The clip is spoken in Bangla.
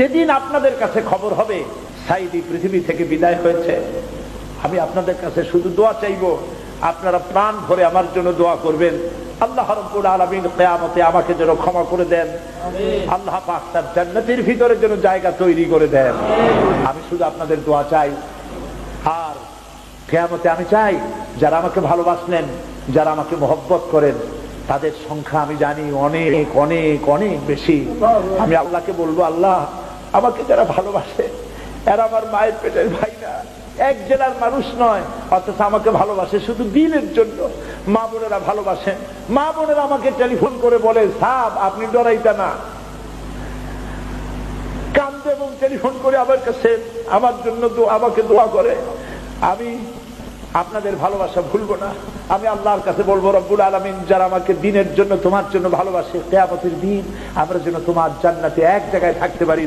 যেদিন আপনাদের কাছে খবর হবে সাইদি পৃথিবী থেকে বিদায় হয়েছে, আমি আপনাদের কাছে শুধু দোয়া চাইবো, আপনারা প্রাণ ভরে আমার জন্য দোয়া করবেন। আল্লাহ রাব্বুল আলামিন কিয়ামতে আমাকে যেন ক্ষমা করে দেন, আল্লাহ পাক তার জান্নাতের ভিতরে যেন জায়গা তৈরি করে দেন। আমি শুধু আপনাদের দোয়া চাই। আর কিয়ামতে আমি চাই যারা আমাকে ভালোবাসলেন, যারা আমাকে মহব্বত করেন, তাদের সংখ্যা আমি জানি অনেক অনেক অনেক বেশি। আমি আল্লাহকে বলবো, আল্লাহ আমাকে যারা ভালোবাসে এরা আমার মায়ের পেটের ভাই না, এক জেলার মানুষ নয়, অথচ আমাকে ভালোবাসে শুধু দিনের জন্য। মা বোনেরা ভালোবাসেন, মা বোনেরা আমাকে টেলিফোন করে বলে, সাহেব আপনি ডরাইতা না, কান্দে এবং টেলিফোন করে আমার কাছে আমার জন্য আমাকে দোয়া করে। আমি আপনাদের ভালোবাসা ভুলবো না। আমি আল্লাহর কাছে বলবো, রব্বুল আলামিন যারা আমাকে দিনের জন্য তোমার জন্য ভালোবাসে, কিয়ামতের দিন আমরা যেন তোমার জান্নাতে এক জায়গায় থাকতে পারি।